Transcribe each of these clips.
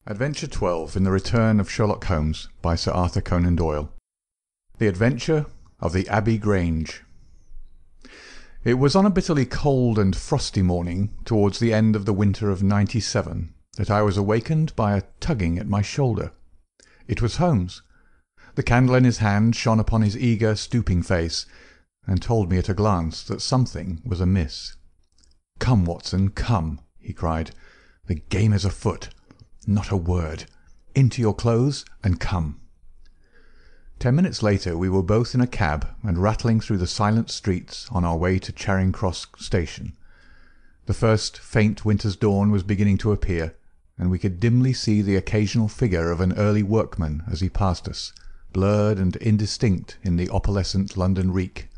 Adventure 12 in the Return of Sherlock Holmes by Sir Arthur Conan Doyle. The Adventure of the Abbey Grange. It was on a bitterly cold and frosty morning towards the end of the winter of '97 that I was awakened by a tugging at my shoulder. It was Holmes. The candle in his hand shone upon his eager, stooping face, and told me at a glance that something was amiss. "Come, Watson, come," he cried. "The game is afoot. Not a word. Into your clothes and come." 10 minutes later we were both in a cab and rattling through the silent streets on our way to Charing Cross Station. The first faint winter's dawn was beginning to appear, and we could dimly see the occasional figure of an early workman as he passed us, blurred and indistinct in the opalescent London reek.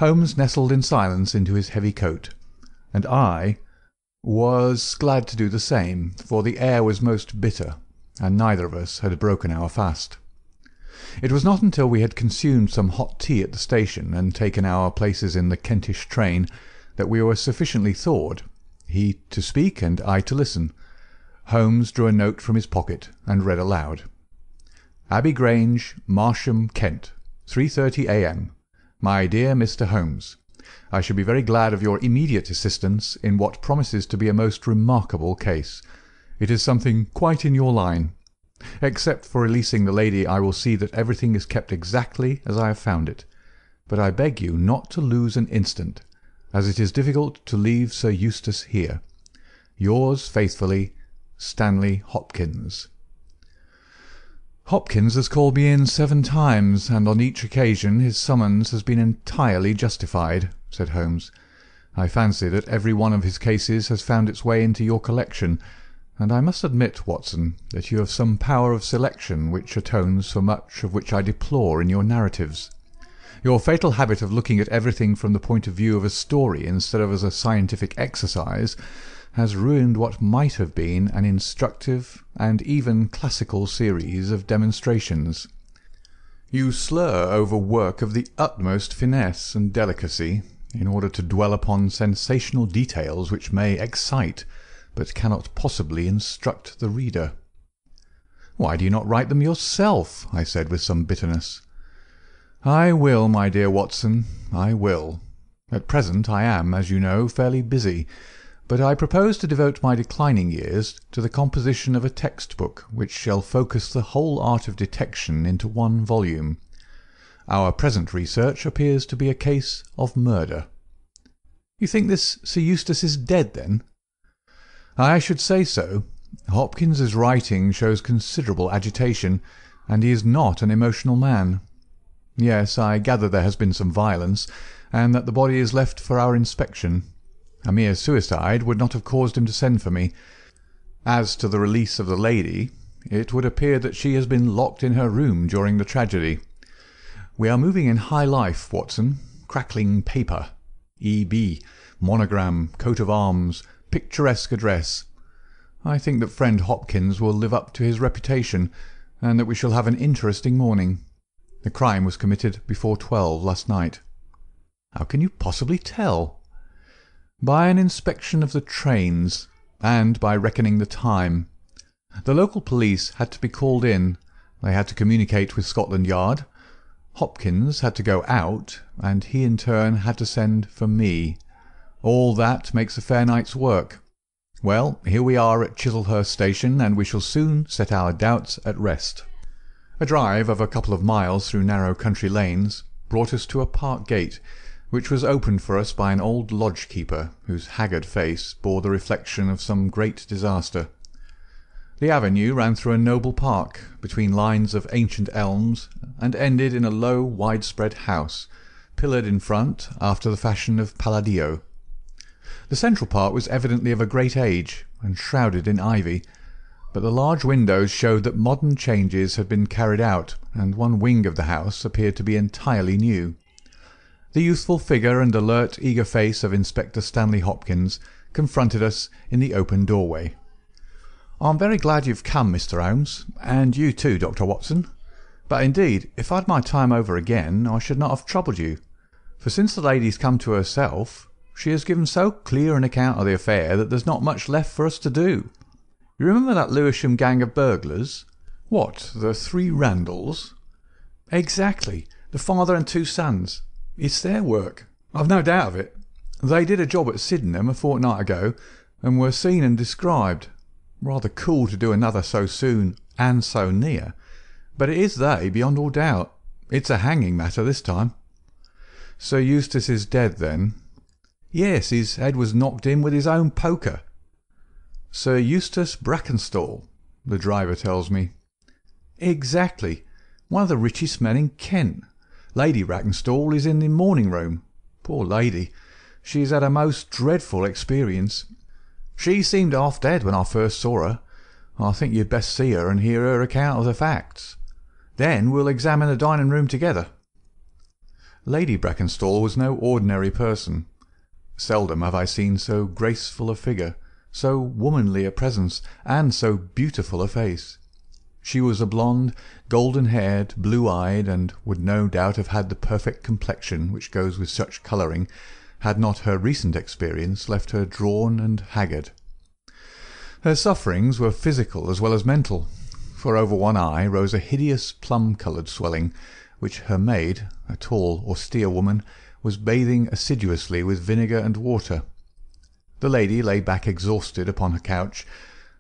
Holmes nestled in silence into his heavy coat, and I was glad to do the same, for the air was most bitter, and neither of us had broken our fast. It was not until we had consumed some hot tea at the station and taken our places in the Kentish train that we were sufficiently thawed, he to speak and I to listen. Holmes drew a note from his pocket and read aloud. "Abbey Grange, Marsham, Kent, 3:30 a.m. My dear Mr. Holmes, I shall be very glad of your immediate assistance in what promises to be a most remarkable case. It is something quite in your line. Except for releasing the lady, I will see that everything is kept exactly as I have found it. But I beg you not to lose an instant, as it is difficult to leave Sir Eustace here. Yours faithfully, Stanley Hopkins." "Hopkins has called me in 7 times, and on each occasion his summons has been entirely justified," said Holmes. "I fancy that every one of his cases has found its way into your collection, and I must admit, Watson, that you have some power of selection which atones for much of which I deplore in your narratives. Your fatal habit of looking at everything from the point of view of a story instead of as a scientific exercise has ruined what might have been an instructive and even classical series of demonstrations. You slur over work of the utmost finesse and delicacy in order to dwell upon sensational details which may excite but cannot possibly instruct the reader." "Why do you not write them yourself?" I said with some bitterness. "I will, my dear Watson, I will. At present I am, as you know, fairly busy, but I propose to devote my declining years to the composition of a text-book which shall focus the whole art of detection into one volume. Our present research appears to be a case of murder." "You think this Sir Eustace is dead, then?" "I should say so. Hopkins's writing shows considerable agitation, and he is not an emotional man. Yes, I gather there has been some violence, and that the body is left for our inspection. A mere suicide would not have caused him to send for me. As to the release of the lady, it would appear that she has been locked in her room during the tragedy. We are moving in high life, Watson. Crackling paper, E.B., monogram, coat of arms, picturesque address. I think that friend Hopkins will live up to his reputation, and that we shall have an interesting morning. The crime was committed before 12 last night." "How can you possibly tell?" "By an inspection of the trains, and by reckoning the time. The local police had to be called in. They had to communicate with Scotland Yard. Hopkins had to go out, and he in turn had to send for me. All that makes a fair night's work. Well, here we are at Chislehurst Station, and we shall soon set our doubts at rest." A drive of a couple of miles through narrow country lanes brought us to a park gate, which was opened for us by an old lodge-keeper whose haggard face bore the reflection of some great disaster. The avenue ran through a noble park, between lines of ancient elms, and ended in a low, widespread house, pillared in front after the fashion of Palladio. The central part was evidently of a great age, and shrouded in ivy, but the large windows showed that modern changes had been carried out, and one wing of the house appeared to be entirely new. The youthful figure and alert, eager face of Inspector Stanley Hopkins confronted us in the open doorway. "I'm very glad you've come, Mr. Holmes, and you too, Dr. Watson. But indeed, if I'd my time over again, I should not have troubled you, for since the lady's come to herself, she has given so clear an account of the affair that there's not much left for us to do. You remember that Lewisham gang of burglars? What, the three Randalls? Exactly, the father and two sons. It's their work, I've no doubt of it. They did a job at Sydenham a fortnight ago, and were seen and described. Rather cool to do another so soon and so near. But it is they, beyond all doubt. It's a hanging matter this time. Sir Eustace is dead, then? Yes, his head was knocked in with his own poker. Sir Eustace Brackenstall, the driver tells me. Exactly. One of the richest men in Kent. Lady Brackenstall is in the morning room. Poor lady. She has had a most dreadful experience. She seemed half dead when I first saw her. I think you'd best see her and hear her account of the facts. Then we'll examine the dining-room together. Lady Brackenstall was no ordinary person. Seldom have I seen so graceful a figure, so womanly a presence, and so beautiful a face. She was a blonde, golden-haired, blue-eyed, and would no doubt have had the perfect complexion which goes with such colouring, had not her recent experience left her drawn and haggard. Her sufferings were physical as well as mental, for over one eye rose a hideous plum-coloured swelling, which her maid, a tall, austere woman, was bathing assiduously with vinegar and water. The lady lay back exhausted upon her couch,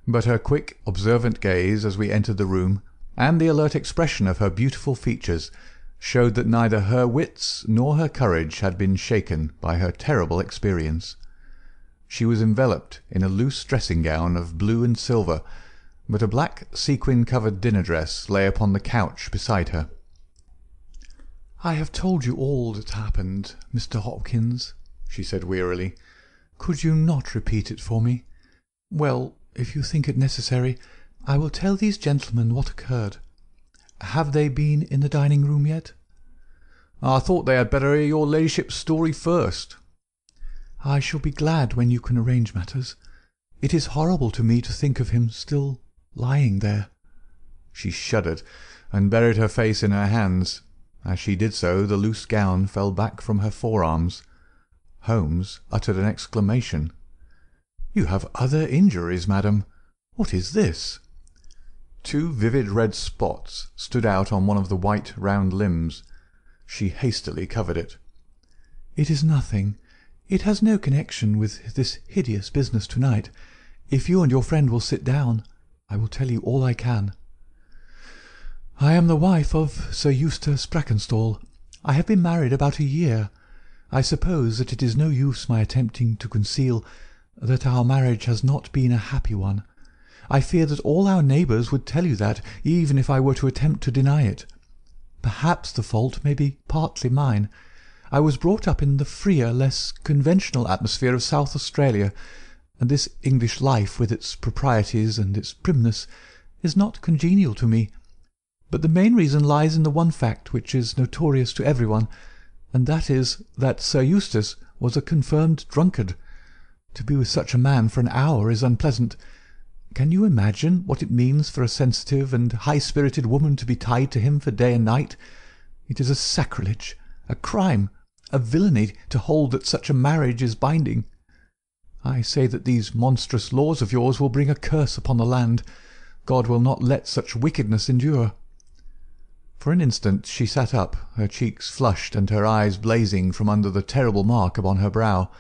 but her quick, observant gaze as we entered the room, and the alert expression of her beautiful features, showed that neither her wits nor her courage had been shaken by her terrible experience. She was enveloped in a loose dressing-gown of blue and silver, but a black sequin-covered dinner-dress lay upon the couch beside her. "I have told you all that happened, Mr. Hopkins," she said wearily. "Could you not repeat it for me? Well, if you think it necessary, I will tell these gentlemen what occurred. Have they been in the dining-room yet?" "I thought they had better hear your ladyship's story first." "I shall be glad when you can arrange matters. It is horrible to me to think of him still lying there." She shuddered, and buried her face in her hands. As she did so, the loose gown fell back from her forearms. Holmes uttered an exclamation. "You have other injuries, madam. What is this?" Two vivid red spots stood out on one of the white round limbs. She hastily covered it. "It is nothing. It has no connection with this hideous business to-night. If you and your friend will sit down, I will tell you all I can. I am the wife of Sir Eustace Brackenstall. I have been married about a year. I suppose that it is no use my attempting to conceal that our marriage has not been a happy one. I fear that all our neighbours would tell you that, even if I were to attempt to deny it. Perhaps the fault may be partly mine. I was brought up in the freer, less conventional atmosphere of South Australia, and this English life, with its proprieties and its primness, is not congenial to me. But the main reason lies in the one fact which is notorious to everyone, and that is that Sir Eustace was a confirmed drunkard. To be with such a man for an hour is unpleasant. Can you imagine what it means for a sensitive and high-spirited woman to be tied to him for day and night? It is a sacrilege, a crime, a villainy to hold that such a marriage is binding. I say that these monstrous laws of yours will bring a curse upon the land. God will not let such wickedness endure." For an instant she sat up, her cheeks flushed and her eyes blazing from under the terrible mark upon her brow.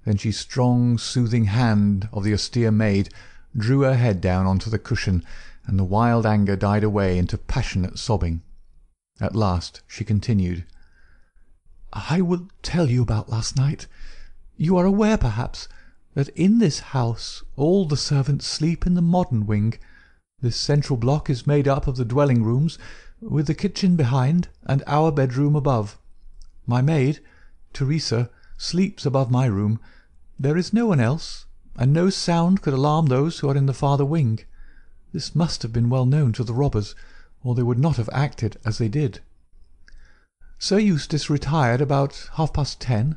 Then she strong, soothing hand of the austere maid drew her head down onto the cushion, and the wild anger died away into passionate sobbing. At last she continued, "I will tell you about last night. You are aware, perhaps, that in this house all the servants sleep in the modern wing. This central block is made up of the dwelling-rooms, with the kitchen behind and our bedroom above. My maid, Teresa, sleeps above my room. There is no one else, and no sound could alarm those who are in the farther wing. This must have been well known to the robbers, or they would not have acted as they did. Sir Eustace retired about 10:30.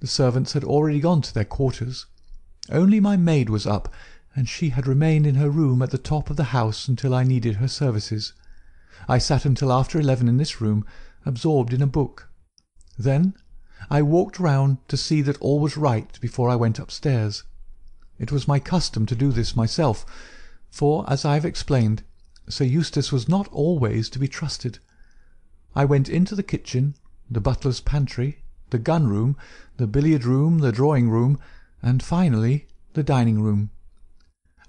The servants had already gone to their quarters. Only my maid was up, and she had remained in her room at the top of the house until I needed her services. I sat until after 11 in this room, absorbed in a book. Then I walked round to see that all was right before I went upstairs. It was my custom to do this myself, for, as I have explained, Sir Eustace was not always to be trusted. I went into the kitchen, the butler's pantry, the gun-room, the billiard-room, the drawing-room, and finally the dining-room.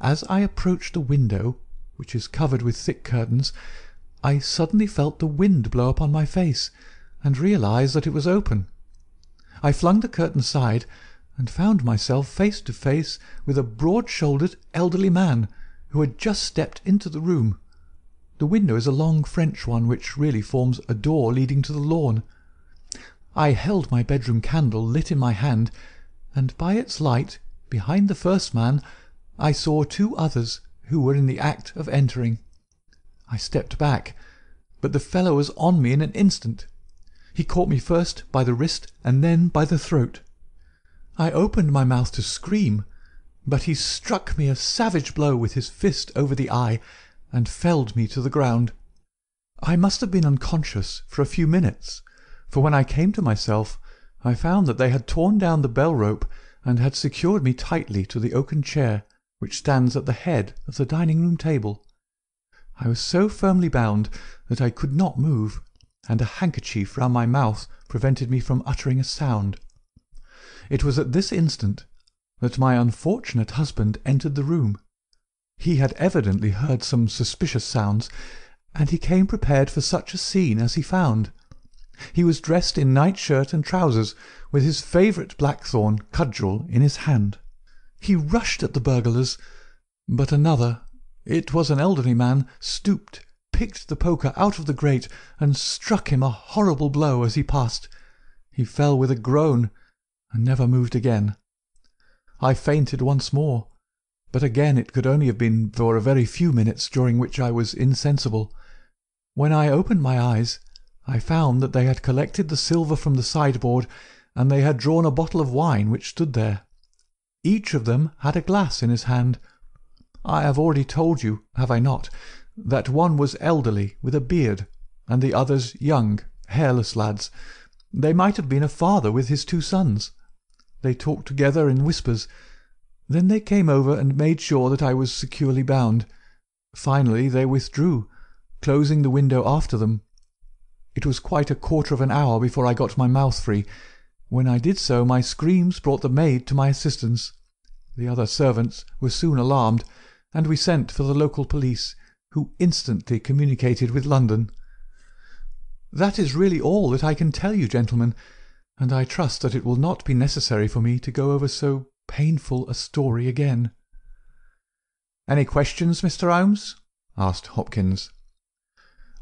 As I approached the window, which is covered with thick curtains, I suddenly felt the wind blow upon my face, and realized that it was open. I flung the curtain aside, and found myself face to face with a broad-shouldered elderly man, who had just stepped into the room. The window is a long French one, which really forms a door leading to the lawn. I held my bedroom candle lit in my hand, and by its light, behind the first man, I saw two others who were in the act of entering. I stepped back, but the fellow was on me in an instant. He caught me first by the wrist and then by the throat. I opened my mouth to scream, but he struck me a savage blow with his fist over the eye and felled me to the ground. I must have been unconscious for a few minutes, for when I came to myself I found that they had torn down the bell-rope and had secured me tightly to the oaken chair which stands at the head of the dining-room table. I was so firmly bound that I could not move, and a handkerchief round my mouth prevented me from uttering a sound. It was at this instant that my unfortunate husband entered the room. He had evidently heard some suspicious sounds, and he came prepared for such a scene as he found. He was dressed in night-shirt and trousers, with his favourite blackthorn cudgel in his hand. He rushed at the burglars, but another, it was an elderly man, stooped, picked the poker out of the grate, and struck him a horrible blow as he passed. He fell with a groan, and never moved again. I fainted once more, but again it could only have been for a very few minutes, during which I was insensible. When I opened my eyes, I found that they had collected the silver from the sideboard, and they had drawn a bottle of wine which stood there. Each of them had a glass in his hand. I have already told you, have I not, that one was elderly, with a beard, and the others young, hairless lads. They might have been a father with his two sons. They talked together in whispers. Then they came over and made sure that I was securely bound. Finally they withdrew, closing the window after them. It was quite a quarter of an hour before I got my mouth free. When I did so, my screams brought the maid to my assistance. The other servants were soon alarmed, and we sent for the local police, who instantly communicated with London. That is really all that I can tell you, gentlemen, and I trust that it will not be necessary for me to go over so painful a story again. "Any questions, Mr. Holmes?" asked Hopkins.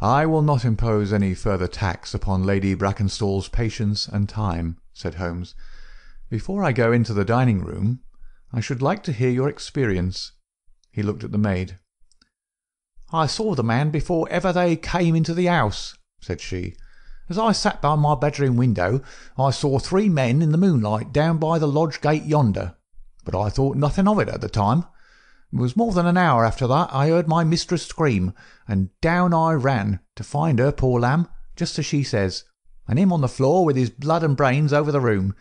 "I will not impose any further tax upon Lady Brackenstall's patience and time," said Holmes. "Before I go into the dining-room, I should like to hear your experience." He looked at the maid. "I saw the man before ever they came into the house," said she. "As I sat by my bedroom window, I saw 3 men in the moonlight down by the lodge gate yonder, but I thought nothing of it at the time. It was more than an hour after that I heard my mistress scream, and down I ran to find her, poor lamb, just as she says, and him on the floor with his blood and brains over the room.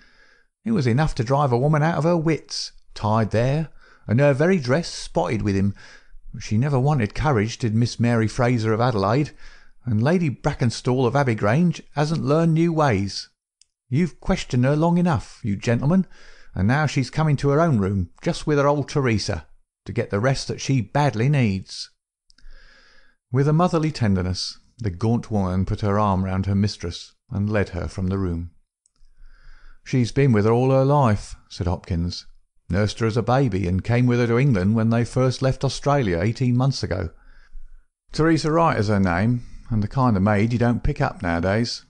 It was enough to drive a woman out of her wits, tied there, and her very dress spotted with him. But she never wanted courage, did Miss Mary Fraser of Adelaide, and Lady Brackenstall of Abbey Grange hasn't learned new ways. You've questioned her long enough, you gentlemen, and now she's coming to her own room, just with her old Teresa, to get the rest that she badly needs." With a motherly tenderness, the gaunt woman put her arm round her mistress and led her from the room. "She's been with her all her life," said Hopkins. "Nursed her as a baby, and came with her to England when they first left Australia 18 months ago. Teresa Wright is her name, and the kind of maid you don't pick up nowadays.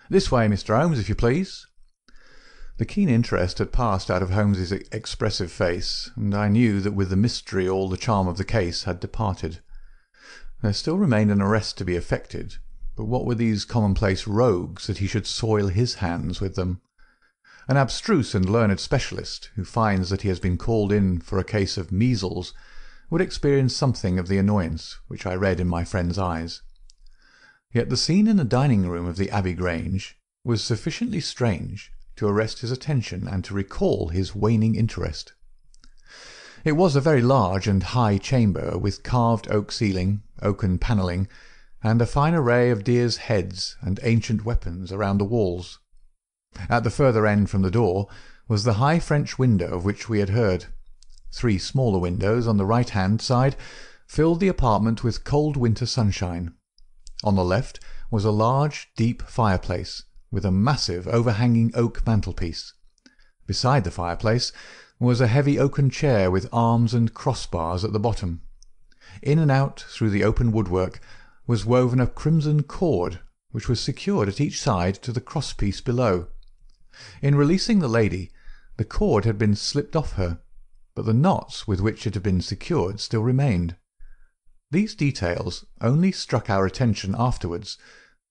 This way, Mr. Holmes, if you please." The keen interest had passed out of Holmes's expressive face, and I knew that with the mystery all the charm of the case had departed. There still remained an arrest to be effected, but what were these commonplace rogues that he should soil his hands with them? An abstruse and learned specialist, who finds that he has been called in for a case of measles, would experience something of the annoyance which I read in my friend's eyes. Yet the scene in the dining-room of the Abbey Grange was sufficiently strange to arrest his attention and to recall his waning interest. It was a very large and high chamber, with carved oak ceiling, oaken panelling, and a fine array of deer's heads and ancient weapons around the walls. At the further end from the door was the high French window of which we had heard. 3 smaller windows on the right-hand side filled the apartment with cold winter sunshine. On the left was a large, deep fireplace, with a massive overhanging oak mantelpiece. Beside the fireplace was a heavy oaken chair with arms and crossbars at the bottom. In and out through the open woodwork was woven a crimson cord, which was secured at each side to the crosspiece below. In releasing the lady, the cord had been slipped off her, but the knots with which it had been secured still remained. These details only struck our attention afterwards,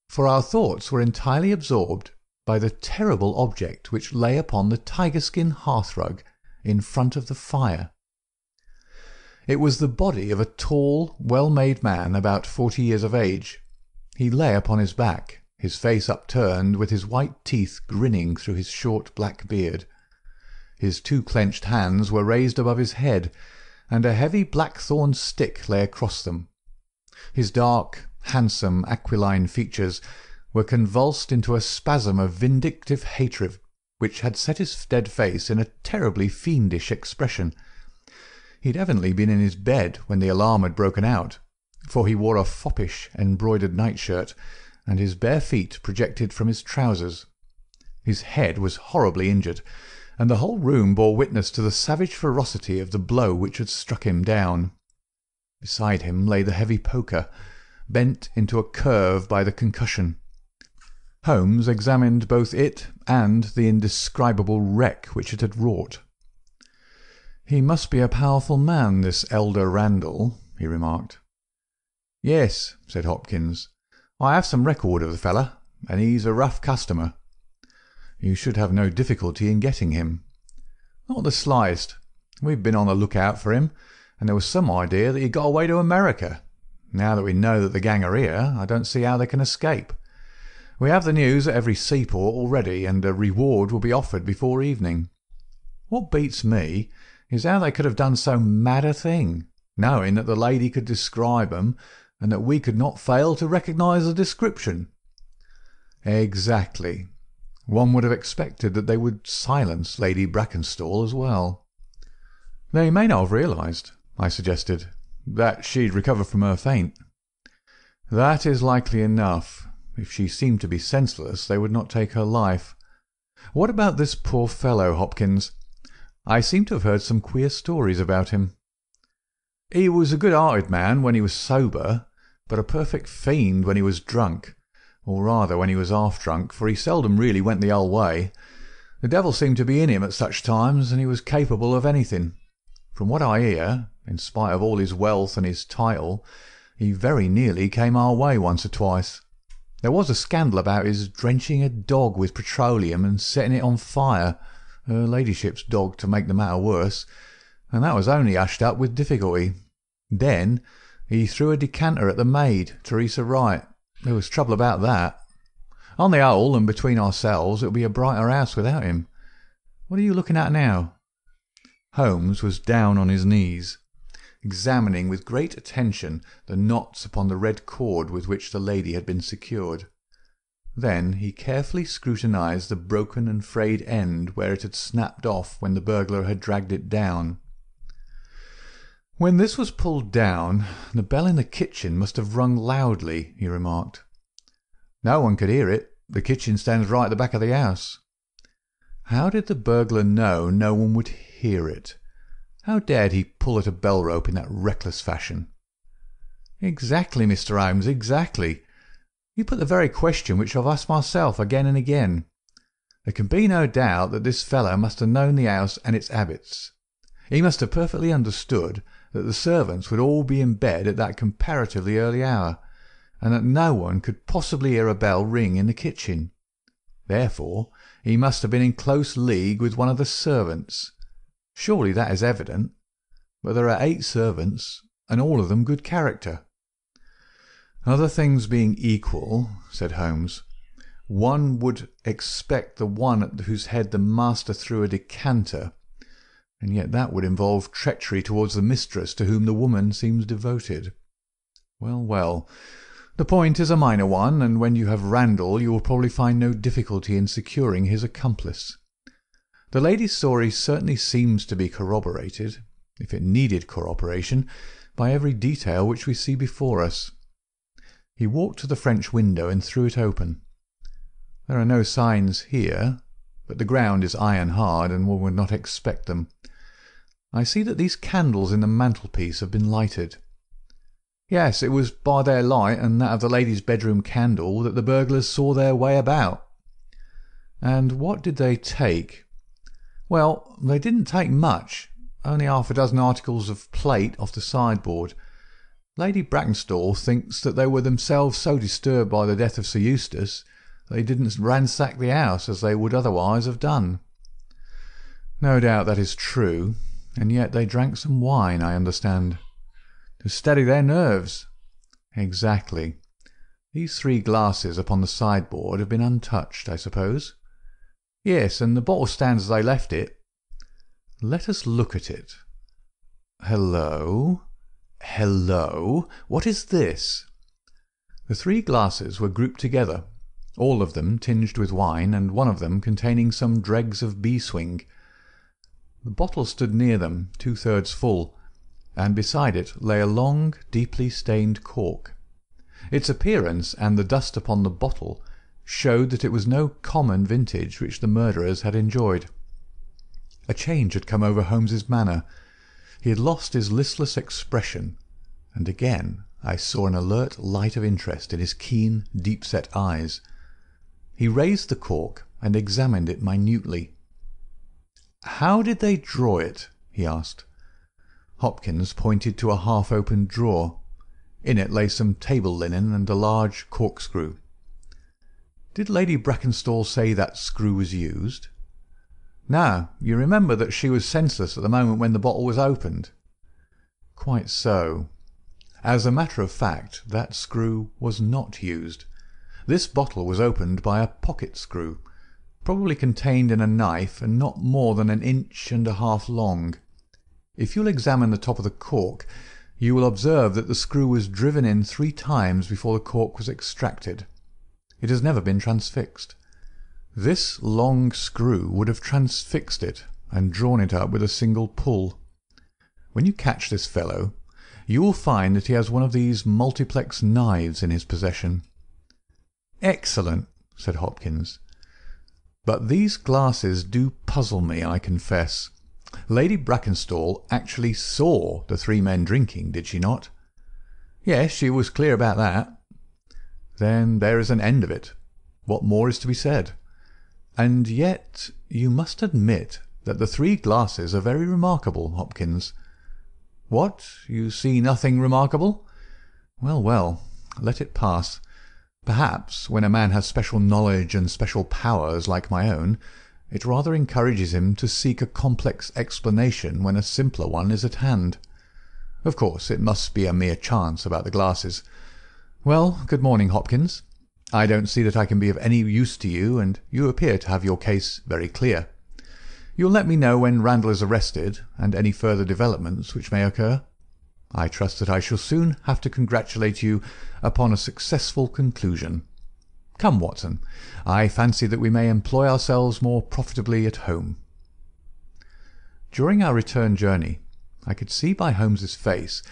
for our thoughts were entirely absorbed by the terrible object which lay upon the tiger-skin hearthrug in front of the fire. It was the body of a tall, well-made man about 40 years of age. He lay upon his back, his face upturned, with his white teeth grinning through his short black beard. His 2 clenched hands were raised above his head, and a heavy blackthorn stick lay across them. His dark, handsome, aquiline features were convulsed into a spasm of vindictive hatred, which had set his dead face in a terribly fiendish expression. He had evidently been in his bed when the alarm had broken out, for he wore a foppish embroidered nightshirt, and his bare feet projected from his trousers. His head was horribly injured, and the whole room bore witness to the savage ferocity of the blow which had struck him down. Beside him lay the heavy poker, bent into a curve by the concussion. Holmes examined both it and the indescribable wreck which it had wrought. "He must be a powerful man, this elder Randall," he remarked. "Yes," said Hopkins. "I have some record of the fellow, and he's a rough customer." "You should have no difficulty in getting him." "Not the slightest. We've been on the look-out for him, and there was some idea that he got away to America. Now that we know that the gang are here, I don't see how they can escape. We have the news at every seaport already, and a reward will be offered before evening. What beats me is how they could have done so mad a thing, knowing that the lady could describe 'em, and that we could not fail to recognise the description." "Exactly. One would have expected that they would silence Lady Brackenstall as well." "They may not have realised," I suggested, "that she'd recovered from her faint." "That is likely enough. If she seemed to be senseless, they would not take her life. What about this poor fellow, Hopkins? I seem to have heard some queer stories about him." "He was a good-hearted man when he was sober, but a perfect fiend when he was drunk, or rather when he was half-drunk, for he seldom really went the whole way. The devil seemed to be in him at such times, and he was capable of anything. From what I hear, in spite of all his wealth and his title, he very nearly came our way once or twice. There was a scandal about his drenching a dog with petroleum and setting it on fire, her ladyship's dog to make the matter worse, and that was only hushed up with difficulty. Then he threw a decanter at the maid, Teresa Wright. There was trouble about that. On the whole, and between ourselves, it would be a brighter house without him. What are you looking at now?" Holmes was down on his knees, examining with great attention the knots upon the red cord with which the lady had been secured. Then he carefully scrutinized the broken and frayed end where it had snapped off when the burglar had dragged it down. "When this was pulled down, the bell in the kitchen must have rung loudly," he remarked. "No one could hear it. The kitchen stands right at the back of the house." "How did the burglar know no one would hear it? How dared he pull at a bell rope in that reckless fashion?" "Exactly, Mr. Holmes, exactly. You put the very question which I've asked myself again and again. There can be no doubt that this fellow must have known the house and its habits. He must have perfectly understood that the servants would all be in bed at that comparatively early hour, and that no one could possibly hear a bell ring in the kitchen. Therefore he must have been in close league with one of the servants. Surely that is evident. But there are 8 servants, and all of them good character." "Other things being equal," said Holmes, "one would expect the one at whose head the master threw a decanter and yet that would involve treachery towards the mistress to whom the woman seems devoted. Well, well, the point is a minor one, and when you have Randall you will probably find no difficulty in securing his accomplice. The lady's story certainly seems to be corroborated, if it needed corroboration, by every detail which we see before us. He walked to the French window and threw it open. There are no signs here, but the ground is iron-hard, and one would not expect them. I see that these candles in the mantelpiece have been lighted. Yes, it was by their light and that of the lady's bedroom candle that the burglars saw their way about. And what did they take? Well, they didn't take much, only half a dozen articles of plate off the sideboard. Lady Brackenstall thinks that they were themselves so disturbed by the death of Sir Eustace they didn't ransack the house as they would otherwise have done. No doubt that is true, and yet they drank some wine, I understand. To steady their nerves. Exactly. These 3 glasses upon the sideboard have been untouched, I suppose. Yes, and the bottle stands as I left it. Let us look at it. Hello? Hello? What is this? The 3 glasses were grouped together, all of them tinged with wine, and one of them containing some dregs of beeswing. The bottle stood near them, 2/3 full, and beside it lay a long, deeply stained cork. Its appearance and the dust upon the bottle showed that it was no common vintage which the murderers had enjoyed. A change had come over Holmes's manner. He had lost his listless expression, and again I saw an alert light of interest in his keen, deep-set eyes. He raised the cork and examined it minutely. "How did they draw it?" he asked. Hopkins pointed to a half-opened drawer. In it lay some table linen and a large corkscrew. "Did Lady Brackenstall say that screw was used?" "No. You remember that she was senseless at the moment when the bottle was opened?" "Quite so. As a matter of fact, that screw was not used. This bottle was opened by a pocket screw, probably contained in a knife and not more than 1.5 inches long. If you'll examine the top of the cork, you will observe that the screw was driven in 3 times before the cork was extracted. It has never been transfixed. This long screw would have transfixed it and drawn it up with a single pull. When you catch this fellow, you will find that he has one of these multiplex knives in his possession." "Excellent," said Hopkins. "But these glasses do puzzle me, I confess. Lady Brackenstall actually saw the 3 men drinking, did she not?" "Yes, she was clear about that." "Then there is an end of it. What more is to be said? And yet you must admit that the 3 glasses are very remarkable, Hopkins." "What? You see nothing remarkable?" "Well, well, let it pass. Perhaps when a man has special knowledge and special powers like my own, it rather encourages him to seek a complex explanation when a simpler one is at hand. Of course, it must be a mere chance about the glasses. Well, good morning, Hopkins. I don't see that I can be of any use to you, and you appear to have your case very clear. You'll let me know when Randall is arrested, and any further developments which may occur. I trust that I shall soon have to congratulate you upon a successful conclusion. Come, Watson, I fancy that we may employ ourselves more profitably at home." During our return journey I could see by Holmes's face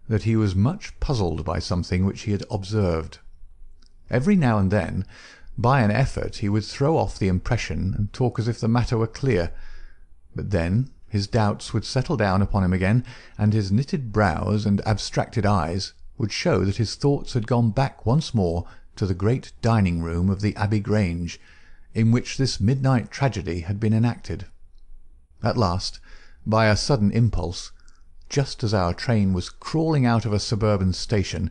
that he was much puzzled by something which he had observed. Every now and then, by an effort, he would throw off the impression and talk as if the matter were clear, but then his doubts would settle down upon him again, and his knitted brows and abstracted eyes would show that his thoughts had gone back once more to the great dining-room of the Abbey Grange, in which this midnight tragedy had been enacted. At last, by a sudden impulse, just as our train was crawling out of a suburban station,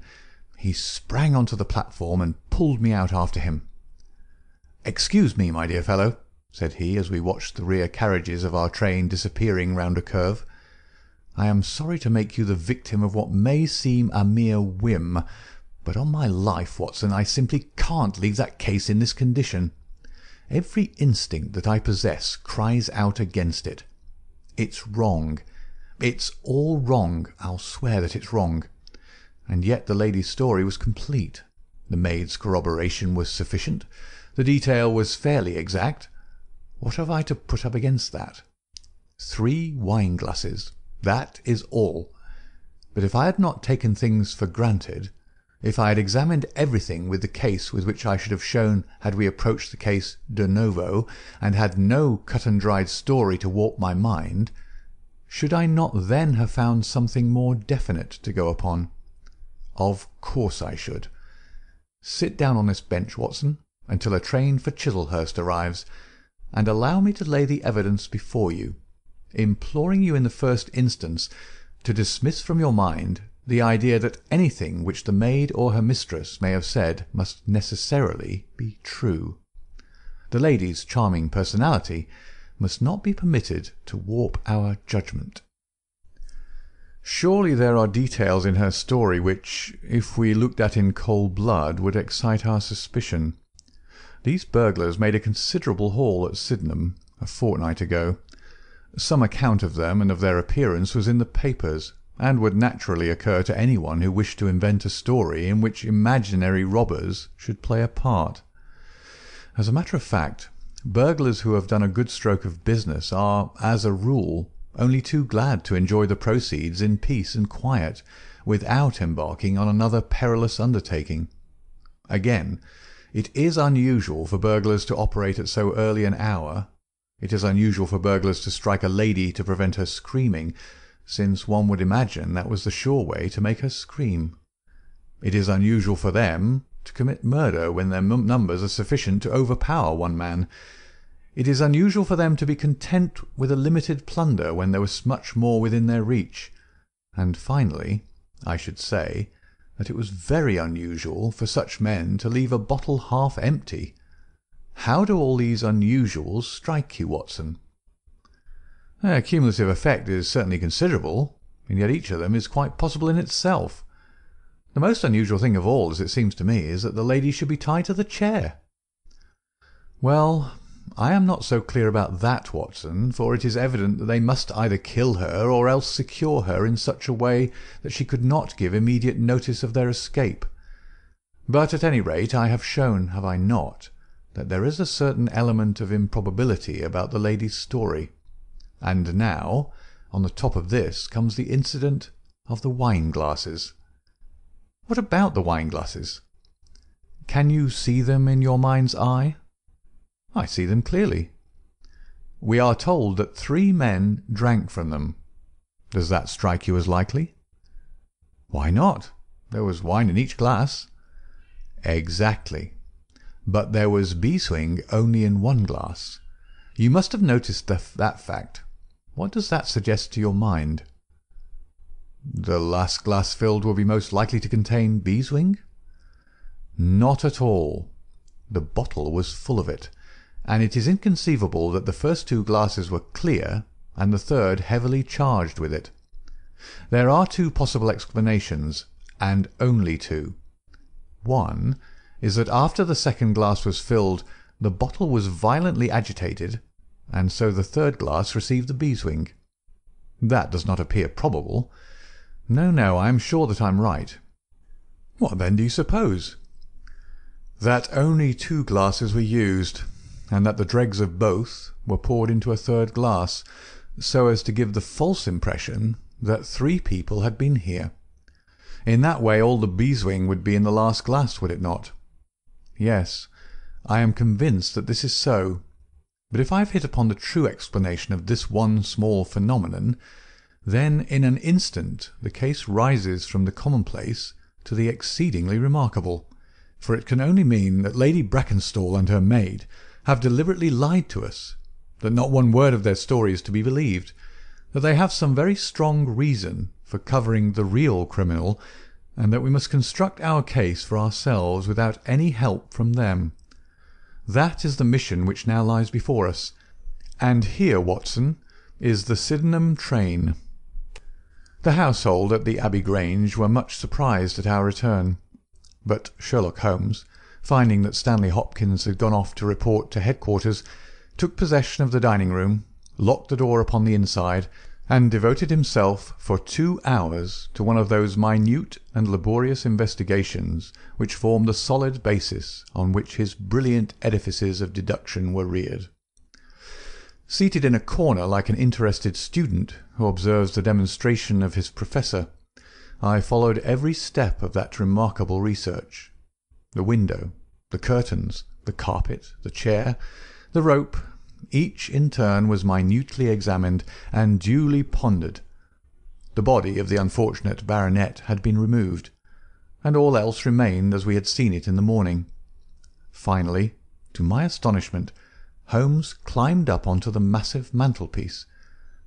he sprang on to the platform and pulled me out after him. "Excuse me, my dear fellow," said he, as we watched the rear carriages of our train disappearing round a curve. "I am sorry to make you the victim of what may seem a mere whim, but on my life, Watson, I simply can't leave that case in this condition. Every instinct that I possess cries out against it. It's wrong. It's all wrong. I'll swear that it's wrong. And yet the lady's story was complete. The maid's corroboration was sufficient. The detail was fairly exact. What have I to put up against that? 3 wine-glasses. That is all. But if I had not taken things for granted, if I had examined everything with the case with which I should have shown had we approached the case de novo, and had no cut-and-dried story to warp my mind, should I not then have found something more definite to go upon? Of course I should. Sit down on this bench, Watson, until a train for Chislehurst arrives, and allow me to lay the evidence before you, imploring you in the first instance to dismiss from your mind the idea that anything which the maid or her mistress may have said must necessarily be true. The lady's charming personality must not be permitted to warp our judgment. Surely there are details in her story which, if we looked at in cold blood, would excite our suspicion. These burglars made a considerable haul at Sydenham a fortnight ago. Some account of them and of their appearance was in the papers, and would naturally occur to anyone who wished to invent a story in which imaginary robbers should play a part. As a matter of fact, burglars who have done a good stroke of business are, as a rule, only too glad to enjoy the proceeds in peace and quiet, without embarking on another perilous undertaking. Again, it is unusual for burglars to operate at so early an hour. It is unusual for burglars to strike a lady to prevent her screaming, since one would imagine that was the sure way to make her scream. It is unusual for them to commit murder when their numbers are sufficient to overpower one man. It is unusual for them to be content with a limited plunder when there was much more within their reach. And finally, I should say that it was very unusual for such men to leave a bottle half empty. How do all these unusuals strike you, Watson? Their cumulative effect is certainly considerable, and yet each of them is quite possible in itself. The most unusual thing of all, as it seems to me, is that the lady should be tied to the chair. Well, I am not so clear about that, Watson, for it is evident that they must either kill her or else secure her in such a way that she could not give immediate notice of their escape. But at any rate I have shown, have I not, that there is a certain element of improbability about the lady's story. And now, on the top of this, comes the incident of the wine-glasses. What about the wine-glasses? Can you see them in your mind's eye? I see them clearly. We are told that 3 men drank from them. Does that strike you as likely? Why not? There was wine in each glass. Exactly. But there was beeswing only in 1 glass. You must have noticed that fact. What does that suggest to your mind? The last glass filled will be most likely to contain beeswing? Not at all. The bottle was full of it, and it is inconceivable that the first 2 glasses were clear and the third heavily charged with it. There are 2 possible explanations, and only 2. One is that after the second glass was filled, the bottle was violently agitated, and so the third glass received the beeswing. That does not appear probable. No, I am sure that I am right. What then do you suppose? That only 2 glasses were used, and that the dregs of both were poured into a third glass, so as to give the false impression that 3 people had been here. In that way all the beeswing would be in the last glass, would it not? Yes, I am convinced that this is so. But if I have hit upon the true explanation of this one small phenomenon, then in an instant the case rises from the commonplace to the exceedingly remarkable, for it can only mean that Lady Brackenstall and her maid have deliberately lied to us, that not one word of their story is to be believed, that they have some very strong reason for covering the real criminal, and that we must construct our case for ourselves without any help from them. That is the mission which now lies before us, and here, Watson, is the Sydenham train. The household at the Abbey Grange were much surprised at our return, but Sherlock Holmes, finding that Stanley Hopkins had gone off to report to headquarters, took possession of the dining-room, locked the door upon the inside, and devoted himself for 2 hours to one of those minute and laborious investigations which formed the solid basis on which his brilliant edifices of deduction were reared. Seated in a corner like an interested student who observes the demonstration of his professor, I followed every step of that remarkable research. The window, the curtains, the carpet, the chair, the rope, each in turn was minutely examined and duly pondered. The body of the unfortunate baronet had been removed, and all else remained as we had seen it in the morning. Finally, to my astonishment, Holmes climbed up onto the massive mantelpiece.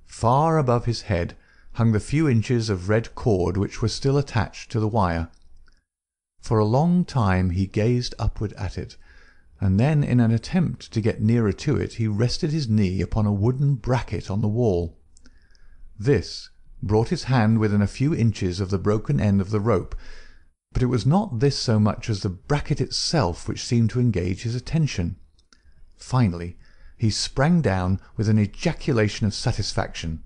Far above his head hung the few inches of red cord which were still attached to the wire. For a long time he gazed upward at it, and then in an attempt to get nearer to it he rested his knee upon a wooden bracket on the wall. This brought his hand within a few inches of the broken end of the rope, but it was not this so much as the bracket itself which seemed to engage his attention. Finally he sprang down with an ejaculation of satisfaction.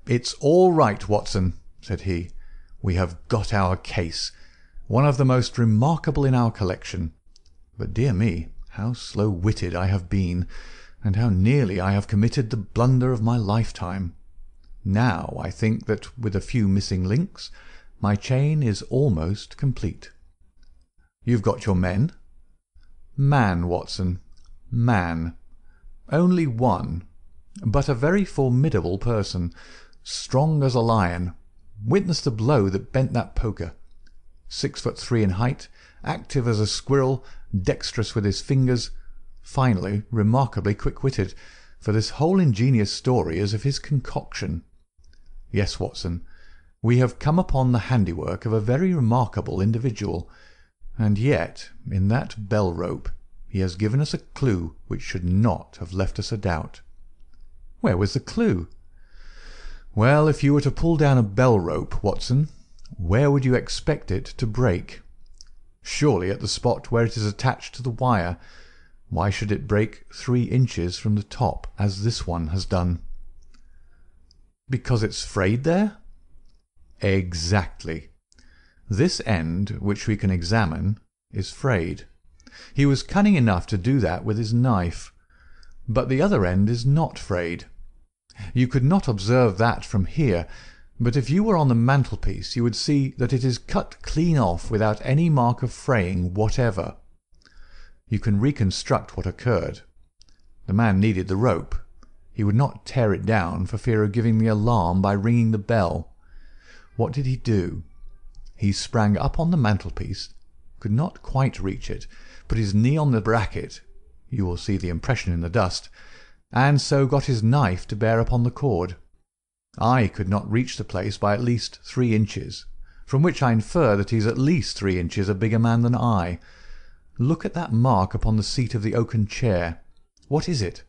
"It's all right, Watson," said he. "We have got our case, one of the most remarkable in our collection. But, dear me, how slow-witted I have been, and how nearly I have committed the blunder of my lifetime. Now I think that, with a few missing links, my chain is almost complete. You've got your men?" "Man, Watson, man. Only one, but a very formidable person, strong as a lion. Witness the blow that bent that poker. 6'3" in height, active as a squirrel, dexterous with his fingers, finally remarkably quick-witted, for this whole ingenious story is of his concoction. Yes, Watson, we have come upon the handiwork of a very remarkable individual, and yet in that bell-rope he has given us a clue which should not have left us a doubt." "Where was the clue?" "Well, if you were to pull down a bell-rope, Watson, where would you expect it to break? Surely at the spot where it is attached to the wire. Why should it break 3 inches from the top, as this one has done?" "Because it's frayed there?" "Exactly. This end, which we can examine, is frayed. He was cunning enough to do that with his knife. But the other end is not frayed. You could not observe that from here, but if you were on the mantelpiece you would see that it is cut clean off without any mark of fraying whatever. You can reconstruct what occurred. The man needed the rope. He would not tear it down for fear of giving the alarm by ringing the bell. What did he do? He sprang up on the mantelpiece, could not quite reach it, put his knee on the bracket, you will see the impression in the dust, and so got his knife to bear upon the cord. I could not reach the place by at least 3 inches, from which I infer that he is at least 3 inches a bigger man than I. Look at that mark upon the seat of the oaken chair. What is it?"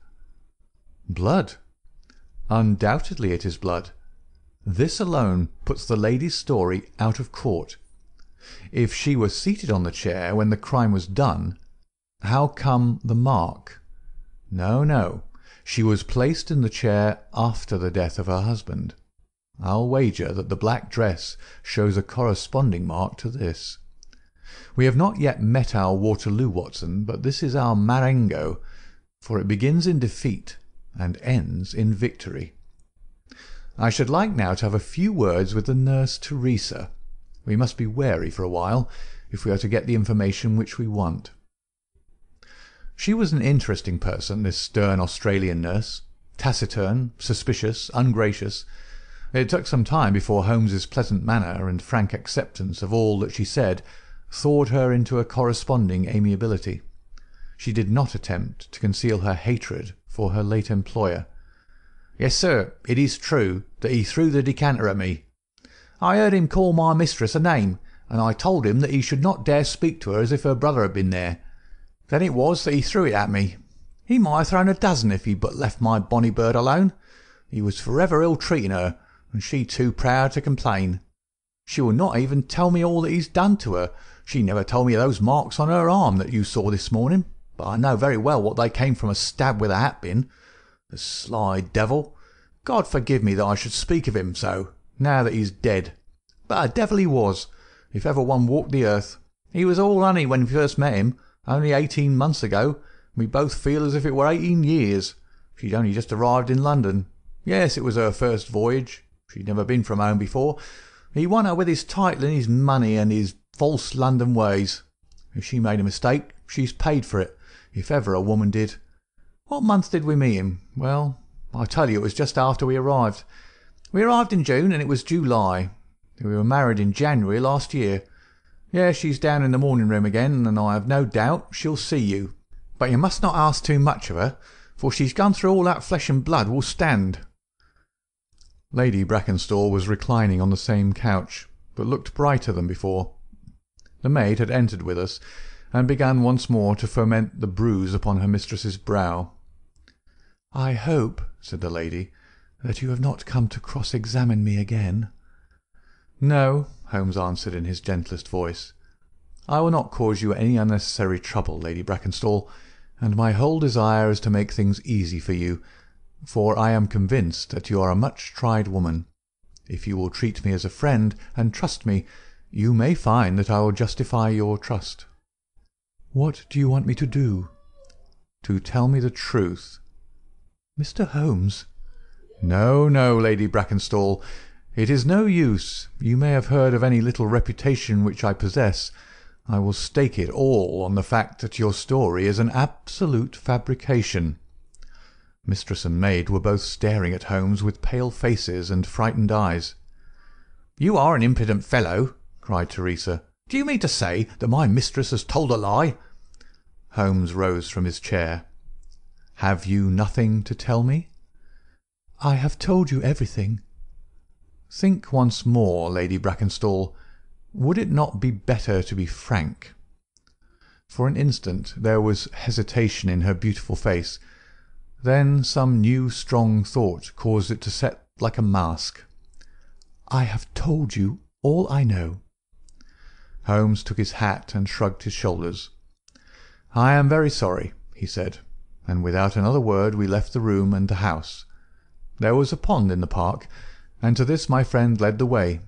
"Blood." "Undoubtedly it is blood. This alone puts the lady's story out of court. If she was seated on the chair when the crime was done, how come the mark? No, no. She was placed in the chair after the death of her husband. I'll wager that the black dress shows a corresponding mark to this. We have not yet met our Waterloo, Watson, but this is our Marengo, for it begins in defeat and ends in victory. I should like now to have a few words with the nurse Teresa. We must be wary for a while, if we are to get the information which we want." She was an interesting person, this stern Australian nurse, taciturn, suspicious, ungracious. It took some time before Holmes's pleasant manner and frank acceptance of all that she said thawed her into a corresponding amiability. She did not attempt to conceal her hatred for her late employer. "Yes, sir, it is true that he threw the decanter at me. I heard him call my mistress a name, and I told him that he should not dare speak to her as if her brother had been there. Then it was that he threw it at me. He might have thrown a dozen if he'd but left my bonny bird alone. He was forever ill-treating her, and she too proud to complain. She will not even tell me all that he's done to her. She never told me of those marks on her arm that you saw this morning, but I know very well what they came from a stab with a hat-pin. The sly devil! God forgive me that I should speak of him so, now that he's dead. But a devil he was, if ever one walked the earth. He was all honey when we first met him, only 18 months ago. We both feel as if it were 18 years. She'd only just arrived in London. Yes, it was her first voyage. She'd never been from home before. He won her with his title and his money and his false London ways. If she made a mistake, she's paid for it, if ever a woman did. What month did we meet him? Well, I tell you, it was just after we arrived. We arrived in June and it was July. We were married in January last year. Yes, she's down in the morning room again, and I have no doubt she'll see you. But you must not ask too much of her, for she's gone through all that flesh and blood will stand. Lady Brackenstall was reclining on the same couch, but looked brighter than before. The maid had entered with us, and began once more to foment the bruise upon her mistress's brow. "I hope," said the lady, "that you have not come to cross-examine me again." "No," Holmes answered in his gentlest voice. "I will not cause you any unnecessary trouble, Lady Brackenstall, and my whole desire is to make things easy for you, for I am convinced that you are a much-tried woman. If you will treat me as a friend and trust me, you may find that I will justify your trust." "What do you want me to do?" "To tell me the truth." "Mr. Holmes!" "No, no, Lady Brackenstall. It is no use. You may have heard of any little reputation which I possess. I will stake it all on the fact that your story is an absolute fabrication." Mistress and maid were both staring at Holmes with pale faces and frightened eyes. "You are an impudent fellow!" cried Teresa. "Do you mean to say that my mistress has told a lie?" Holmes rose from his chair. "Have you nothing to tell me?" "I have told you everything." "Think once more, Lady Brackenstall. Would it not be better to be frank?" For an instant there was hesitation in her beautiful face. Then some new strong thought caused it to set like a mask. "I have told you all I know." Holmes took his hat and shrugged his shoulders. "I am very sorry," he said, and without another word we left the room and the house. There was a pond in the park, and to this my friend led the way.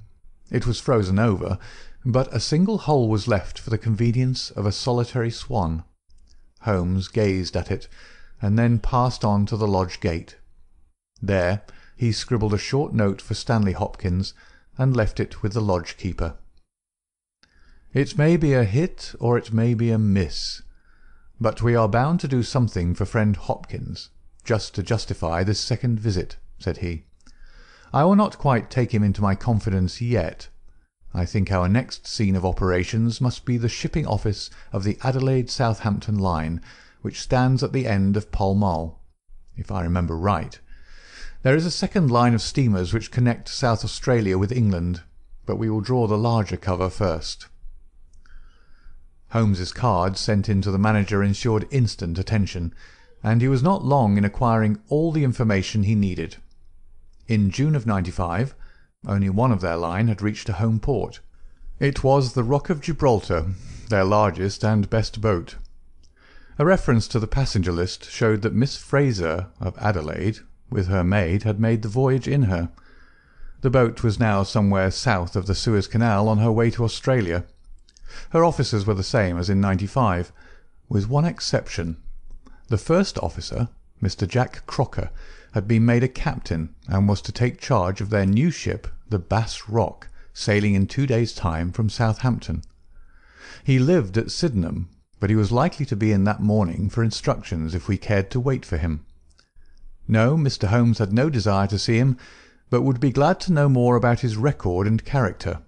It was frozen over, but a single hole was left for the convenience of a solitary swan. Holmes gazed at it, and then passed on to the lodge gate. There he scribbled a short note for Stanley Hopkins, and left it with the lodge keeper. It may be a hit or it may be a miss, but we are bound to do something for friend Hopkins, just to justify this second visit, said he. I will not quite take him into my confidence yet. I think our next scene of operations must be the shipping office of the Adelaide-Southampton line, which stands at the end of Pall Mall, if I remember right. There is a second line of steamers which connect South Australia with England, but we will draw the larger cover first. Holmes's card sent in to the manager ensured instant attention, and he was not long in acquiring all the information he needed. In June of '95, only one of their line had reached a home port. It was the Rock of Gibraltar, their largest and best boat. A reference to the passenger list showed that Miss Fraser of Adelaide, with her maid, had made the voyage in her. The boat was now somewhere south of the Suez Canal on her way to Australia. Her officers were the same as in '95, with one exception. The first officer, Mr. Jack Crocker, had been made a captain and was to take charge of their new ship, the Bass Rock, sailing in 2 days' time from Southampton. He lived at Sydenham, but he was likely to be in that morning for instructions if we cared to wait for him. No, Mr. Holmes had no desire to see him, but would be glad to know more about his record and character.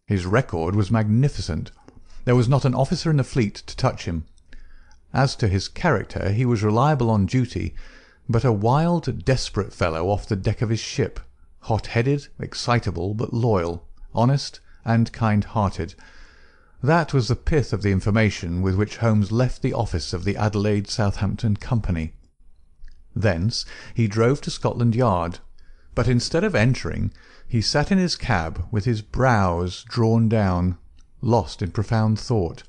His record was magnificent. There was not an officer in the fleet to touch him. As to his character, he was reliable on duty, but a wild, desperate fellow off the deck of his ship, hot-headed, excitable, but loyal, honest, and kind-hearted. That was the pith of the information with which Holmes left the office of the Adelaide-Southampton Company. Thence he drove to Scotland Yard, but instead of entering, he sat in his cab with his brows drawn down, lost in profound thought.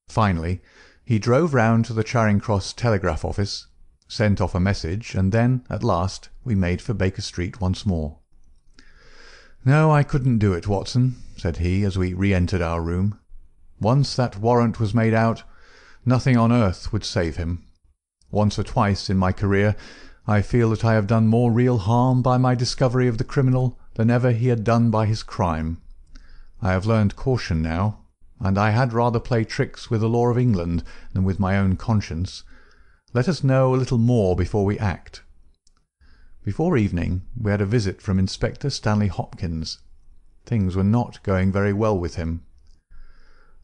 Finally, he drove round to the Charing Cross telegraph office, sent off a message, and then, at last, we made for Baker Street once more. "No, I couldn't do it, Watson," said he, as we re-entered our room. "Once that warrant was made out, nothing on earth would save him. Once or twice in my career I feel that I have done more real harm by my discovery of the criminal than ever he had done by his crime. I have learned caution now, and I had rather play tricks with the law of England than with my own conscience. Let us know a little more before we act." Before evening we had a visit from Inspector Stanley Hopkins. Things were not going very well with him.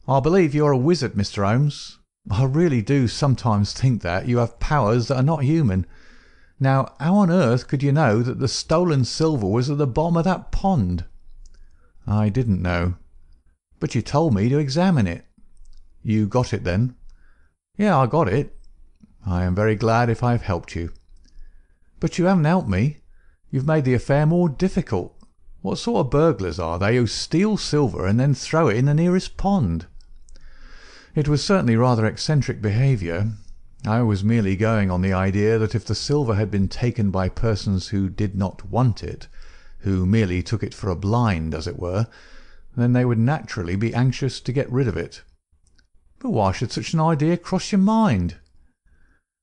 "I believe you are a wizard, Mr. Holmes. I really do sometimes think that you have powers that are not human. Now, how on earth could you know that the stolen silver was at the bottom of that pond?" "I didn't know." "But you told me to examine it." "You got it, then?" "Yeah, I got it." "I am very glad if I have helped you." "But you haven't helped me. You've made the affair more difficult. What sort of burglars are they who steal silver and then throw it in the nearest pond?" "It was certainly rather eccentric behaviour. I was merely going on the idea that if the silver had been taken by persons who did not want it, who merely took it for a blind, as it were, then they would naturally be anxious to get rid of it." "But why should such an idea cross your mind?"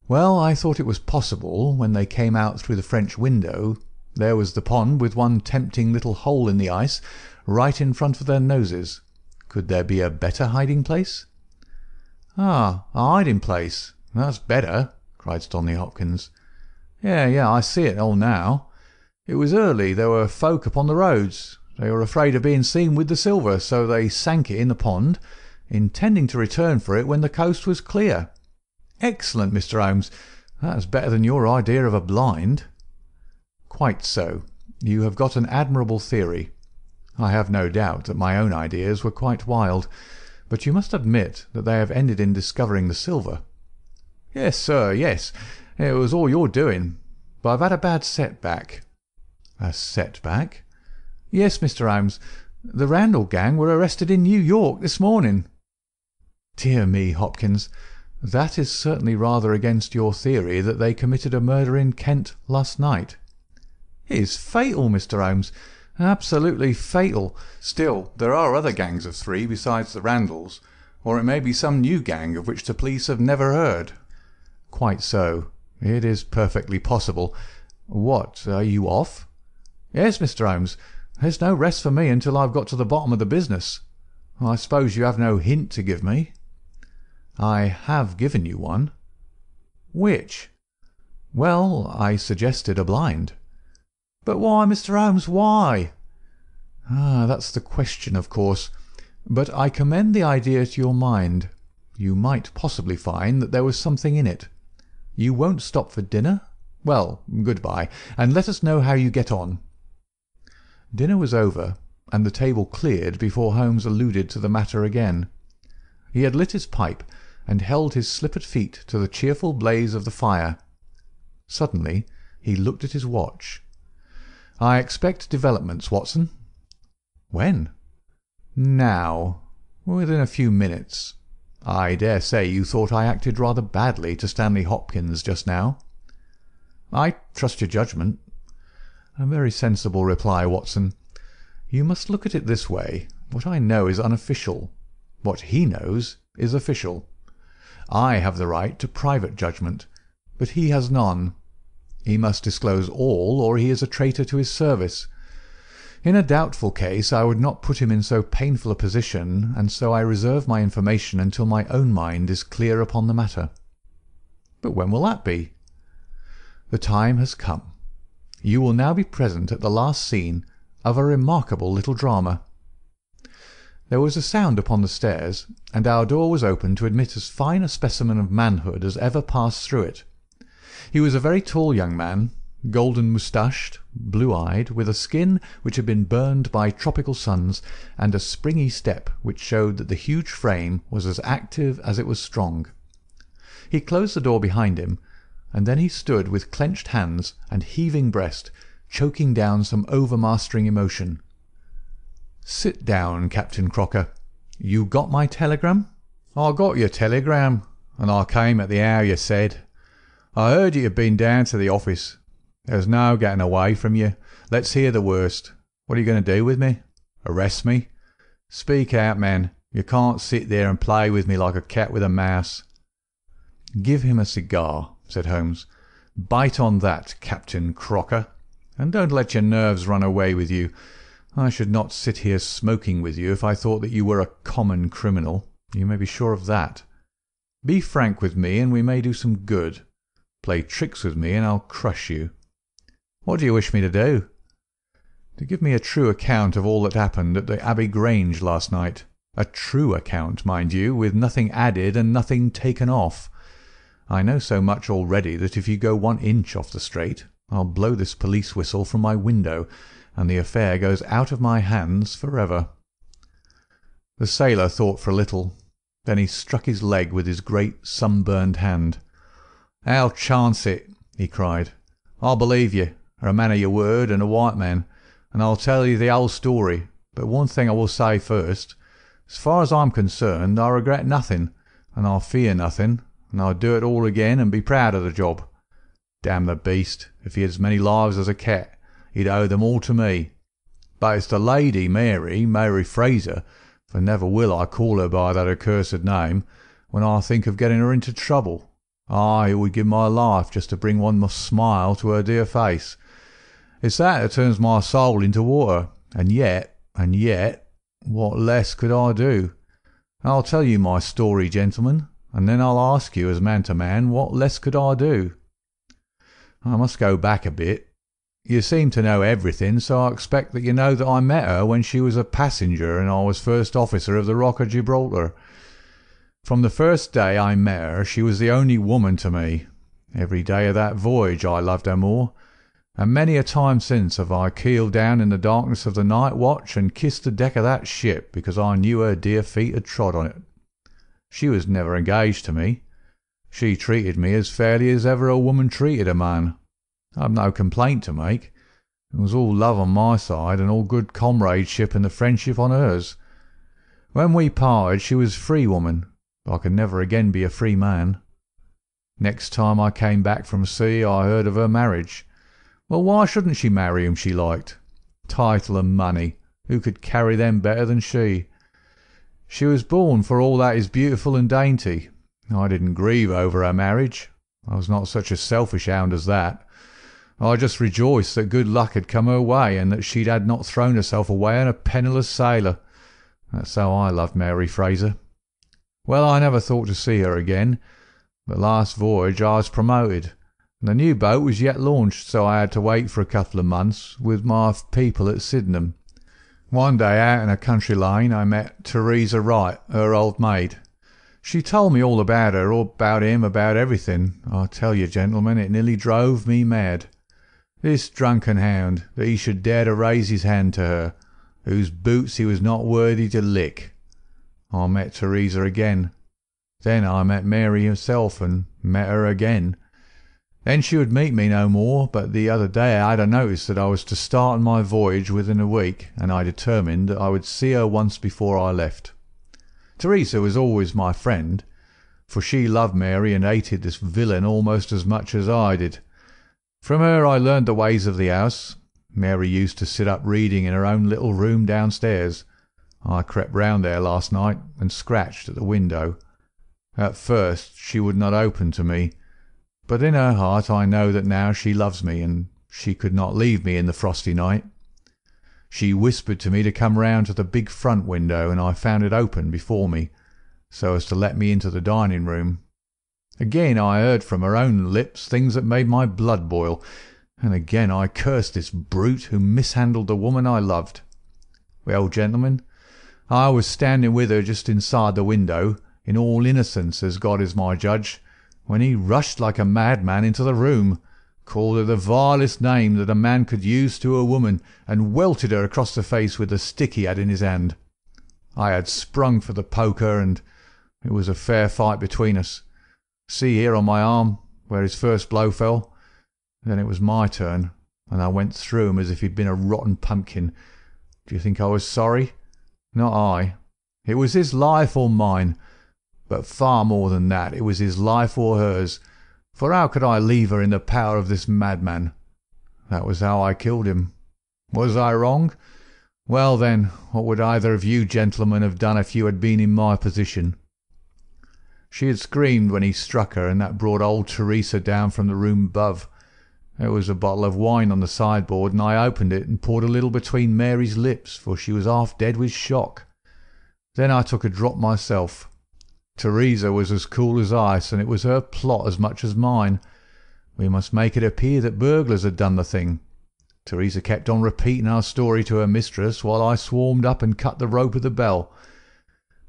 "Well, I thought it was possible, when they came out through the French window. There was the pond with one tempting little hole in the ice right in front of their noses. Could there be a better hiding place?" "Ah, a hiding place. That's better," cried Stanley Hopkins. Yeah, I see it all now. It was early. There were folk upon the roads. They were afraid of being seen with the silver, so they sank it in the pond, intending to return for it when the coast was clear." "Excellent, Mr. Holmes. That's better than your idea of a blind." "Quite so. You have got an admirable theory. I have no doubt that my own ideas were quite wild, but you must admit that they have ended in discovering the silver." "Yes, sir, yes. It was all your doing. But I've had a bad setback." "A setback?" "Yes, Mr. Holmes. The Randall gang were arrested in New York this morning." "Dear me, Hopkins, that is certainly rather against your theory that they committed a murder in Kent last night." "It is fatal, Mr. Holmes. Absolutely fatal. Still, there are other gangs of three besides the Randalls, or it may be some new gang of which the police have never heard." "Quite so. It is perfectly possible. What, are you off?" "Yes, Mr. Holmes. There's no rest for me until I've got to the bottom of the business. I suppose you have no hint to give me?" "I have given you one." "Which?" "Well, I suggested a blind." "But why, Mr. Holmes, why?" That's the question, of course. But I commend the idea to your mind. You might possibly find that there was something in it. You won't stop for dinner? Well, good-bye, and let us know how you get on." Dinner was over, and the table cleared before Holmes alluded to the matter again. He had lit his pipe, and held his slippered feet to the cheerful blaze of the fire. Suddenly he looked at his watch. "I expect developments, Watson." "When?" "Now. Within a few minutes. I dare say you thought I acted rather badly to Stanley Hopkins just now." "I trust your judgment." "A very sensible reply, Watson. You must look at it this way. What I know is unofficial. What he knows is official. I have the right to private judgment, but he has none. He must disclose all, or he is a traitor to his service. In a doubtful case I would not put him in so painful a position, and so I reserve my information until my own mind is clear upon the matter." "But when will that be?" "The time has come. You will now be present at the last scene of a remarkable little drama." There was a sound upon the stairs, and our door was opened to admit as fine a specimen of manhood as ever passed through it. He was a very tall young man, golden-moustached, blue-eyed, with a skin which had been burned by tropical suns, and a springy step which showed that the huge frame was as active as it was strong. He closed the door behind him, and then he stood with clenched hands and heaving breast, choking down some overmastering emotion. "Sit down, Captain Crocker. You got my telegram?" "I got your telegram, and I came at the hour you said. I heard you had been down to the office. There's no getting away from you. Let's hear the worst. What are you going to do with me? Arrest me? Speak out, man. You can't sit there and play with me like a cat with a mouse." "Give him a cigar," said Holmes. "Bite on that, Captain Crocker, and don't let your nerves run away with you. I should not sit here smoking with you if I thought that you were a common criminal. You may be sure of that. Be frank with me, and we may do some good. Play tricks with me, and I'll crush you. What do you wish me to do?" "To give me a true account of all that happened at the Abbey Grange last night. A true account, mind you, with nothing added and nothing taken off. I know so much already that if you go 1 inch off the straight, I'll blow this police whistle from my window, and the affair goes out of my hands for ever." The sailor thought for a little. Then he struck his leg with his great sunburned hand. "I'll chance it," he cried. "I'll believe you, are a man of your word and a white man, and I'll tell you the whole story. But one thing I will say first. As far as I'm concerned, I regret nothing, and I fear nothing, and I'd do it all again and be proud of the job. Damn the beast, if he had as many lives as a cat, he'd owe them all to me. But it's the lady Mary Fraser, for never will I call her by that accursed name, when I think of getting her into trouble. I would give my life just to bring one smile to her dear face. It's that turns my soul into water, and yet, what less could I do? I'll tell you my story, gentlemen, and then I'll ask you, as man to man, what less could I do? I must go back a bit. You seem to know everything, so I expect that you know that I met her when she was a passenger and I was first officer of the Rock of Gibraltar. From the first day I met her, she was the only woman to me. Every day of that voyage I loved her more, and many a time since have I keeled down in the darkness of the night watch and kissed the deck of that ship because I knew her dear feet had trod on it. She was never engaged to me. She treated me as fairly as ever a woman treated a man. I've no complaint to make. It was all love on my side and all good comradeship and the friendship on hers. When we parted she was a free woman, but I could never again be a free man. Next time I came back from sea I heard of her marriage. Well, why shouldn't she marry whom she liked? Title and money, who could carry them better than she? She was born for all that is beautiful and dainty. I didn't grieve over her marriage. I was not such a selfish hound as that. I just rejoiced that good luck had come her way, and that she had not thrown herself away on a penniless sailor. That's how I loved Mary Fraser. Well, I never thought to see her again, but last voyage I was promoted, and the new boat was yet launched, so I had to wait for a couple of months with my people at Sydenham. One day out in a country lane I met Teresa Wright, her old maid. She told me all about her, all about him, about everything. I tell you, gentlemen, it nearly drove me mad. This drunken hound, that he should dare to raise his hand to her, whose boots he was not worthy to lick. I met Teresa again. Then I met Mary herself, and met her again. Then she would meet me no more, but the other day I had a notice that I was to start on my voyage within a week, and I determined that I would see her once before I left. Teresa was always my friend, for she loved Mary and hated this villain almost as much as I did. From her I learned the ways of the house. Mary used to sit up reading in her own little room downstairs. I crept round there last night and scratched at the window. At first she would not open to me, but in her heart I know that now she loves me, and she could not leave me in the frosty night. She whispered to me to come round to the big front window, and I found it open before me, so as to let me into the dining room. Again I heard from her own lips things that made my blood boil, and again I cursed this brute who mishandled the woman I loved. Well, gentlemen, I was standing with her just inside the window, in all innocence, as God is my judge, when he rushed like a madman into the room, called her the vilest name that a man could use to a woman, and welted her across the face with the stick he had in his hand. I had sprung for the poker, and it was a fair fight between us. See here on my arm, where his first blow fell. Then it was my turn, and I went through him as if he'd been a rotten pumpkin. Do you think I was sorry? Not I. It was his life or mine, but far more than that, it was his life or hers, For how could I leave her in the power of this madman? That was how I killed him. Was I wrong? Well then, what would either of you gentlemen have done if you had been in my position?" She had screamed when he struck her, and that brought old Teresa down from the room above. There was a bottle of wine on the sideboard, and I opened it and poured a little between Mary's lips, for she was half dead with shock. Then I took a drop myself. Teresa was as cool as ice, and it was her plot as much as mine. We must make it appear that burglars had done the thing. Teresa kept on repeating our story to her mistress, while I swarmed up and cut the rope of the bell.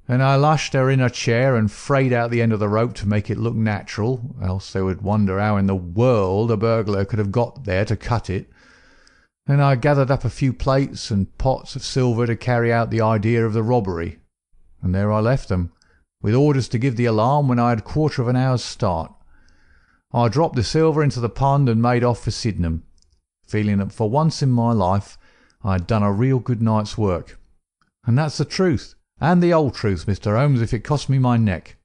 Then I lashed her in a chair and frayed out the end of the rope to make it look natural, else they would wonder how in the world a burglar could have got there to cut it. Then I gathered up a few plates and pots of silver to carry out the idea of the robbery, and there I left them, with orders to give the alarm when I had a quarter of an hour's start. I dropped the silver into the pond and made off for Sydenham, feeling that for once in my life I had done a real good night's work. And that's the truth, and the old truth, Mr. Holmes, if it cost me my neck."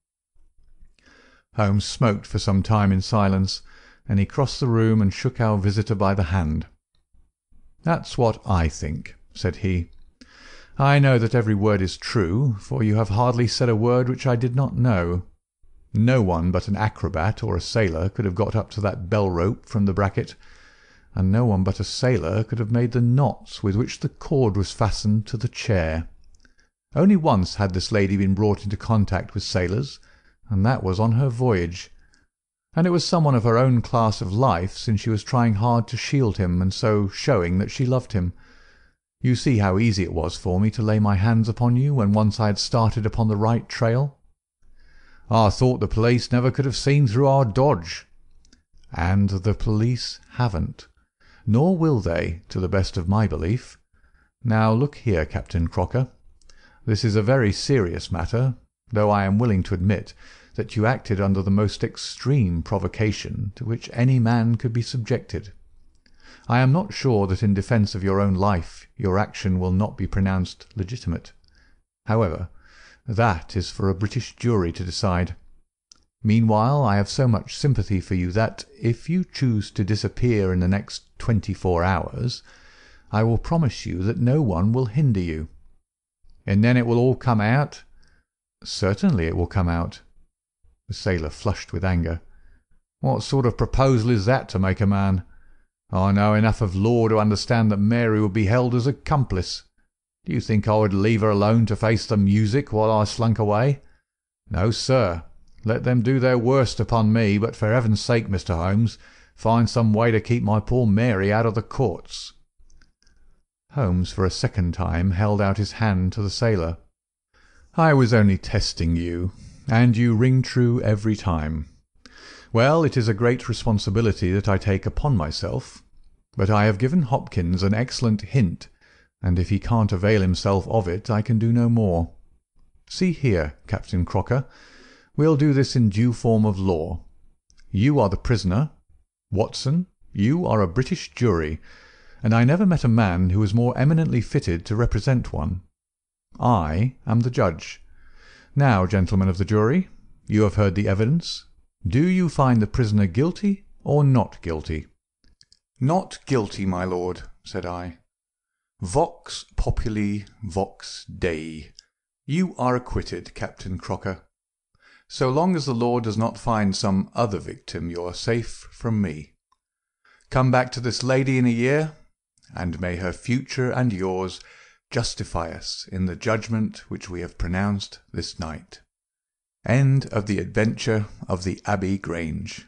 Holmes smoked for some time in silence, and he crossed the room and shook our visitor by the hand. "That's what I think," said he. "I know that every word is true, for you have hardly said a word which I did not know. No one but an acrobat or a sailor could have got up to that bell-rope from the bracket, and no one but a sailor could have made the knots with which the cord was fastened to the chair. Only once had this lady been brought into contact with sailors, and that was on her voyage. And it was someone of her own class of life, since she was trying hard to shield him, and so showing that she loved him. You see how easy it was for me to lay my hands upon you when once I had started upon the right trail. I thought the police never could have seen through our dodge. And the police haven't, nor will they, to the best of my belief. Now look here, Captain Crocker. This is a very serious matter, though I am willing to admit that you acted under the most extreme provocation to which any man could be subjected. I am not sure that in defence of your own life your action will not be pronounced legitimate. However, that is for a British jury to decide. Meanwhile, I have so much sympathy for you that, if you choose to disappear in the next 24 hours, I will promise you that no one will hinder you." "And then it will all come out?" "Certainly it will come out." The sailor flushed with anger. "What sort of proposal is that to make a man? I know enough of law to understand that Mary would be held as accomplice. Do you think I would leave her alone to face the music while I slunk away? No, sir. Let them do their worst upon me, but for heaven's sake, Mr. Holmes, find some way to keep my poor Mary out of the courts." Holmes for a second time held out his hand to the sailor. "I was only testing you, and you ring true every time. Well, it is a great responsibility that I take upon myself, but I have given Hopkins an excellent hint, and if he can't avail himself of it I can do no more. See here, Captain Crocker, we'll do this in due form of law. You are the prisoner. Watson, you are a British jury, and I never met a man who was more eminently fitted to represent one. I am the judge. Now, gentlemen of the jury, you have heard the evidence. Do you find the prisoner guilty or not guilty?" "Not guilty, my lord," said I. "Vox populi, vox Dei. You are acquitted, Captain Crocker. So long as the law does not find some other victim, you are safe from me. Come back to this lady in a year, and may her future and yours justify us in the judgment which we have pronounced this night. End of the adventure of the Abbey Grange.